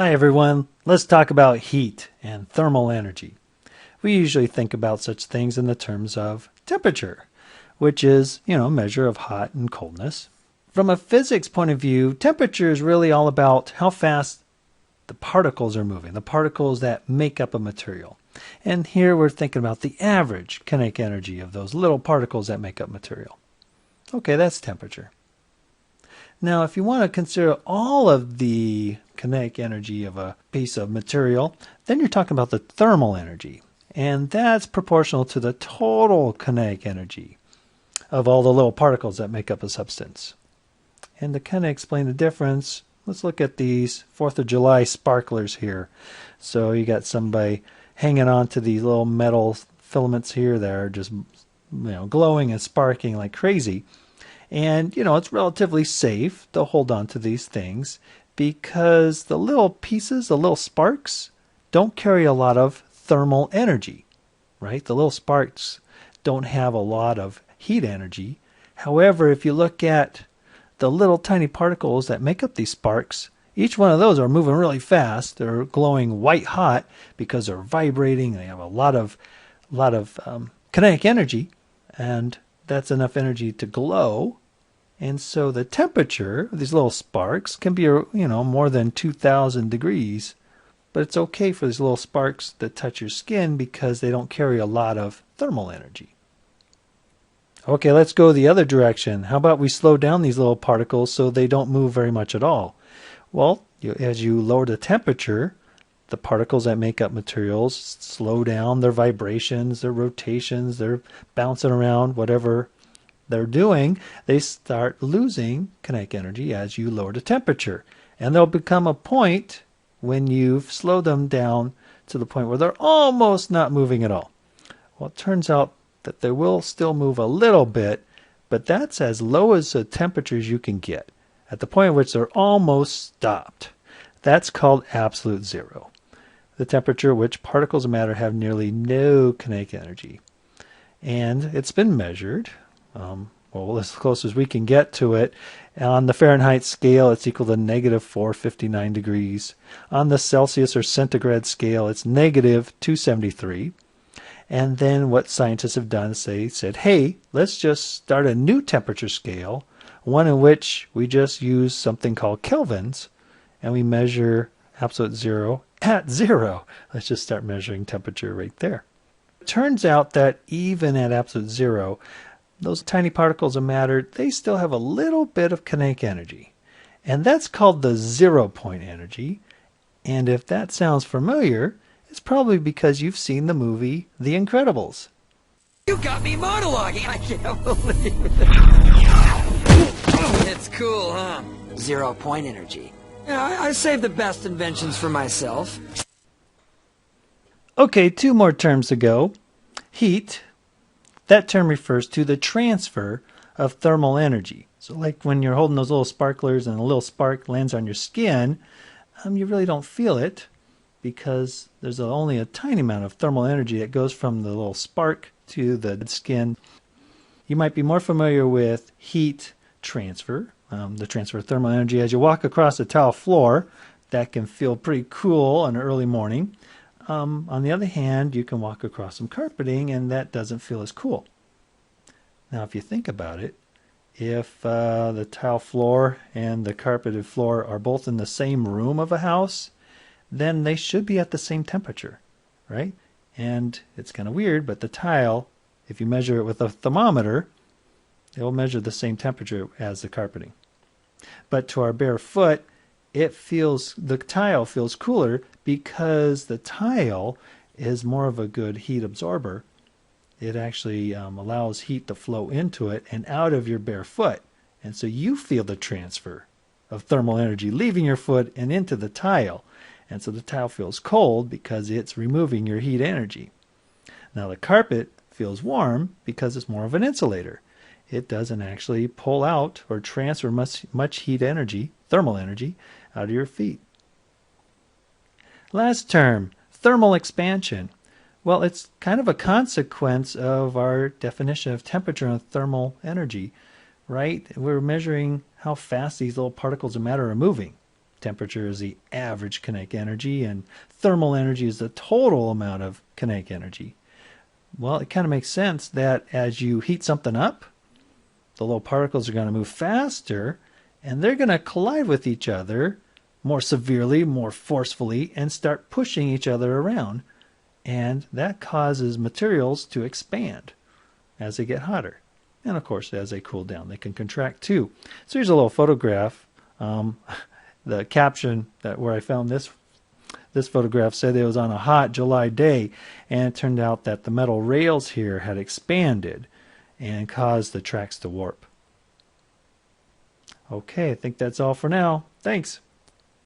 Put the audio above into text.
Hi everyone, let's talk about heat and thermal energy. We usually think about such things in the terms of temperature, which is, a measure of hot and coldness. From a physics point of view, temperature is really all about how fast the particles are moving, the particles that make up a material. And here we're thinking about the average kinetic energy of those little particles that make up material. Okay, that's temperature. Now, if you want to consider all of the kinetic energy of a piece of material, then you're talking about the thermal energy. And that's proportional to the total kinetic energy of all the little particles that make up a substance. And to kind of explain the difference, let's look at these 4th of July sparklers here. So you got somebody hanging on to these little metal filaments here that are just glowing and sparking like crazy. And, it's relatively safe to hold on to these things because the little pieces, the little sparks, don't carry a lot of thermal energy, right? The little sparks don't have a lot of heat energy. However, if you look at the little tiny particles that make up these sparks, each one of those are moving really fast. They're glowing white hot because they're vibrating. They have a lot of kinetic energy, and that's enough energy to glow. And so the temperature of these little sparks can be, more than 2,000 degrees. But it's okay for these little sparks that touch your skin because they don't carry a lot of thermal energy. Okay, let's go the other direction. How about we slow down these little particles so they don't move very much at all? Well, as you lower the temperature, the particles that make up materials slow down their vibrations, their rotations, their bouncing around, whatever they're doing, they start losing kinetic energy as you lower the temperature. And there'll become a point when you've slowed them down to the point where they're almost not moving at all. Well, it turns out that they will still move a little bit, but that's as low as the temperatures you can get, at the point at which they're almost stopped. That's called absolute zero, the temperature at which particles of matter have nearly no kinetic energy. And it's been measured. As close as we can get to it. On the Fahrenheit scale, it's equal to negative 459 degrees. On the Celsius or centigrade scale, it's negative 273. And then what scientists have done is they said, hey, let's just start a new temperature scale, one in which we just use something called kelvins, and we measure absolute zero at zero. Let's just start measuring temperature right there. It turns out that even at absolute zero, those tiny particles of matter, they still have a little bit of kinetic energy. And that's called the ZeroPoint energy. And if that sounds familiar, it's probably because you've seen the movie The Incredibles. You got me monologuing! I can't believe it! It's cool, huh? ZeroPoint energy. Yeah, I save the best inventions for myself. Okay, 2 more terms to go. Heat. That term refers to the transfer of thermal energy. So like when you're holding those little sparklers and a little spark lands on your skin, you really don't feel it because there's only a tiny amount of thermal energy that goes from the little spark to the skin. You might be more familiar with heat transfer, the transfer of thermal energy. As you walk across a tile floor, that can feel pretty cool on an early morning. On the other hand, you can walk across some carpeting and that doesn't feel as cool. Now, if you think about it, if the tile floor and the carpeted floor are both in the same room of a house, then they should be at the same temperature, right? And it's kind of weird, but the tile, if you measure it with a thermometer, it will measure the same temperature as the carpeting. But to our bare foot, the tile feels cooler because the tile is more of a good heat absorber. It actually allows heat to flow into it and out of your bare foot. And so you feel the transfer of thermal energy leaving your foot and into the tile. And so the tile feels cold because it's removing your heat energy. Now the carpet feels warm because it's more of an insulator. It doesn't actually pull out or transfer much heat energy, thermal energy, out of your feet. Last term, thermal expansion. Well, it's kind of a consequence of our definition of temperature and thermal energy, right? We're measuring how fast these little particles of matter are moving. Temperature is the average kinetic energy, and thermal energy is the total amount of kinetic energy. Well, it kind of makes sense that as you heat something up, the little particles are going to move faster, and they're going to collide with each other more severely, more forcefully, and start pushing each other around. And that causes materials to expand as they get hotter. And of course, as they cool down, they can contract too. So here's a little photograph. The caption where I found this photograph said it was on a hot July day, and it turned out that the metal rails here had expanded and caused the tracks to warp. Okay, I think that's all for now. Thanks.